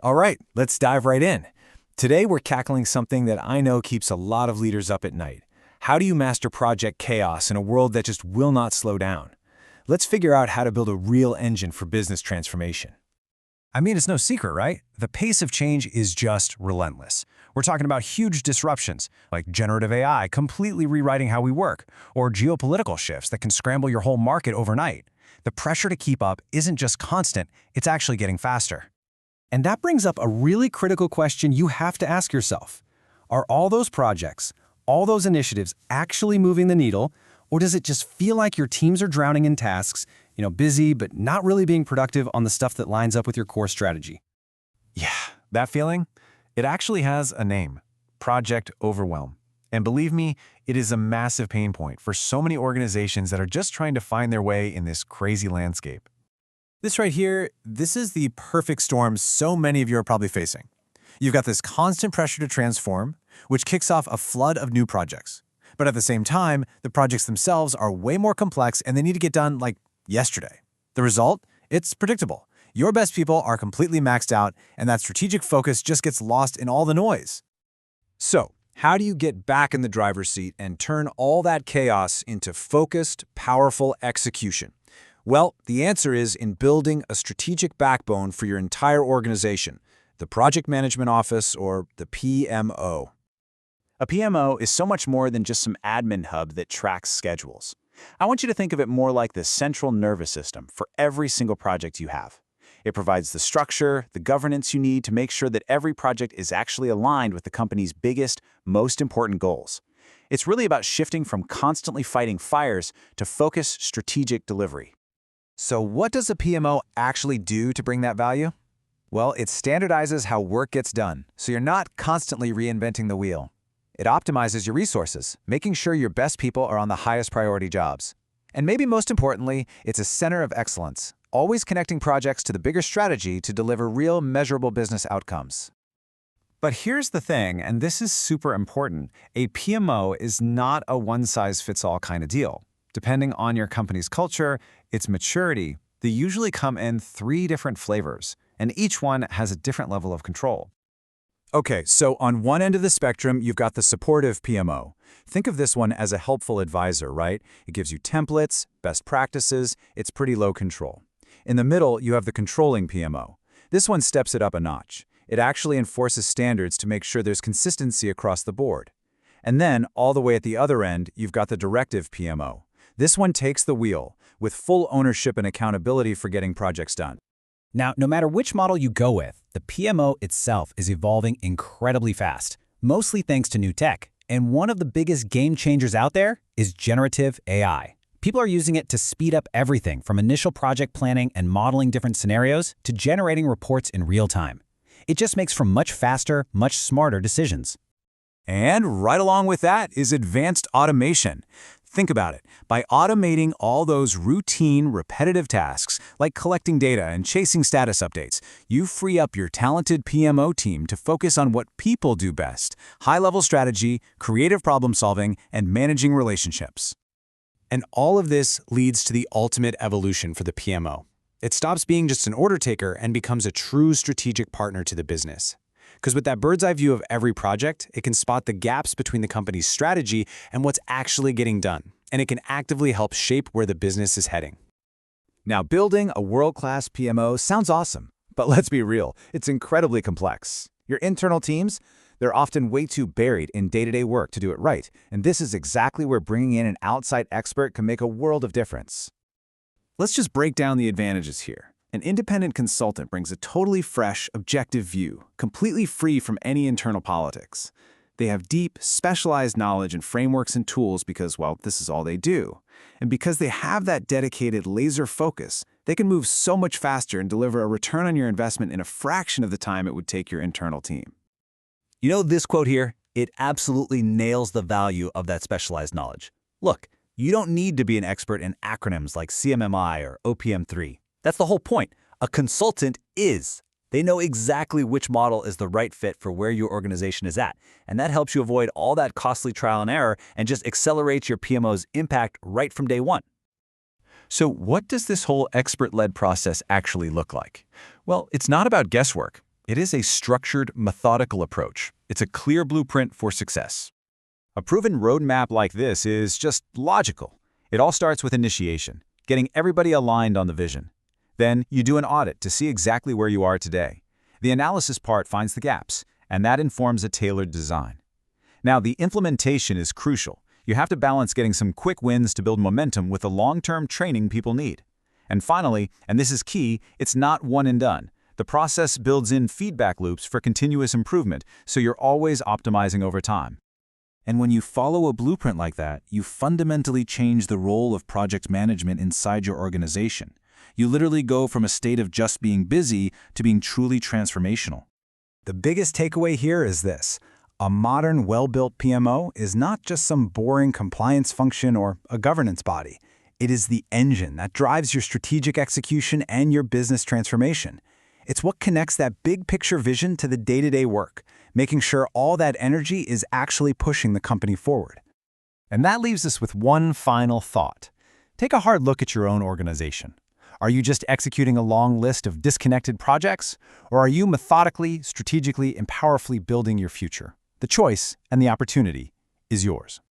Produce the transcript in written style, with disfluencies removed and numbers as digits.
All right, let's dive right in. Today we're tackling something that I know keeps a lot of leaders up at night. How do you master project chaos in a world that just will not slow down? Let's figure out how to build a real engine for business transformation. I mean, it's no secret, right? The pace of change is just relentless. We're talking about huge disruptions, like generative AI completely rewriting how we work, or geopolitical shifts that can scramble your whole market overnight. The pressure to keep up isn't just constant, it's actually getting faster. And that brings up a really critical question you have to ask yourself. Are all those projects, all those initiatives actually moving the needle, or does it just feel like your teams are drowning in tasks, busy but not really being productive on the stuff that lines up with your core strategy? Yeah, that feeling? It actually has a name: Project Overwhelm. And believe me, it is a massive pain point for so many organizations that are just trying to find their way in this crazy landscape. This right here, this is the perfect storm so many of you are probably facing. You've got this constant pressure to transform, which kicks off a flood of new projects. But at the same time, the projects themselves are way more complex and they need to get done like yesterday. The result? It's predictable. Your best people are completely maxed out, and that strategic focus just gets lost in all the noise. So, how do you get back in the driver's seat and turn all that chaos into focused, powerful execution? Well, the answer is in building a strategic backbone for your entire organization, the Project Management Office, or the PMO. A PMO is so much more than just some admin hub that tracks schedules. I want you to think of it more like the central nervous system for every single project you have. It provides the structure, the governance you need to make sure that every project is actually aligned with the company's biggest, most important goals. It's really about shifting from constantly fighting fires to focused strategic delivery. So what does a PMO actually do to bring that value? Well, it standardizes how work gets done, so you're not constantly reinventing the wheel. It optimizes your resources, making sure your best people are on the highest priority jobs. And maybe most importantly, it's a center of excellence, always connecting projects to the bigger strategy to deliver real, measurable business outcomes. But here's the thing, and this is super important, a PMO is not a one-size-fits-all kind of deal. Depending on your company's culture, its maturity, they usually come in 3 different flavors, and each one has a different level of control. Okay, so on one end of the spectrum, you've got the supportive PMO. Think of this one as a helpful advisor, right? It gives you templates, best practices, it's pretty low control. In the middle, you have the controlling PMO. This one steps it up a notch. It actually enforces standards to make sure there's consistency across the board. And then, all the way at the other end, you've got the directive PMO. This one takes the wheel, with full ownership and accountability for getting projects done. Now, no matter which model you go with, the PMO itself is evolving incredibly fast, mostly thanks to new tech. And one of the biggest game changers out there is generative AI. People are using it to speed up everything from initial project planning and modeling different scenarios to generating reports in real time. It just makes for much faster, much smarter decisions. And right along with that is advanced automation. Think about it. By automating all those routine, repetitive tasks, like collecting data and chasing status updates, you free up your talented PMO team to focus on what people do best: high-level strategy, creative problem-solving, and managing relationships. And all of this leads to the ultimate evolution for the PMO. It stops being just an order taker and becomes a true strategic partner to the business. Because with that bird's eye view of every project, it can spot the gaps between the company's strategy and what's actually getting done, and it can actively help shape where the business is heading. Now, building a world-class PMO sounds awesome, but let's be real, it's incredibly complex. Your internal teams, they're often way too buried in day-to-day work to do it right, and this is exactly where bringing in an outside expert can make a world of difference. Let's just break down the advantages here. An independent consultant brings a totally fresh, objective view, completely free from any internal politics. They have deep, specialized knowledge and frameworks and tools because, well, this is all they do. And because they have that dedicated laser focus, they can move so much faster and deliver a return on your investment in a fraction of the time it would take your internal team. You know this quote here? It absolutely nails the value of that specialized knowledge. Look, you don't need to be an expert in acronyms like CMMI or OPM3. That's the whole point. A consultant is. They know exactly which model is the right fit for where your organization is at, and that helps you avoid all that costly trial and error and just accelerates your PMO's impact right from day one. So what does this whole expert-led process actually look like? Well, it's not about guesswork. It is a structured, methodical approach. It's a clear blueprint for success. A proven roadmap like this is just logical. It all starts with initiation, getting everybody aligned on the vision. Then you do an audit to see exactly where you are today. The analysis part finds the gaps, and that informs a tailored design. Now, the implementation is crucial. You have to balance getting some quick wins to build momentum with the long-term training people need. And finally, and this is key, it's not one and done. The process builds in feedback loops for continuous improvement, so you're always optimizing over time. And when you follow a blueprint like that, you fundamentally change the role of project management inside your organization. You literally go from a state of just being busy to being truly transformational. The biggest takeaway here is this. A modern, well-built PMO is not just some boring compliance function or a governance body. It is the engine that drives your strategic execution and your business transformation. It's what connects that big picture vision to the day-to-day work, making sure all that energy is actually pushing the company forward. And that leaves us with one final thought. Take a hard look at your own organization. Are you just executing a long list of disconnected projects, or are you methodically, strategically, and powerfully building your future? The choice and the opportunity is yours.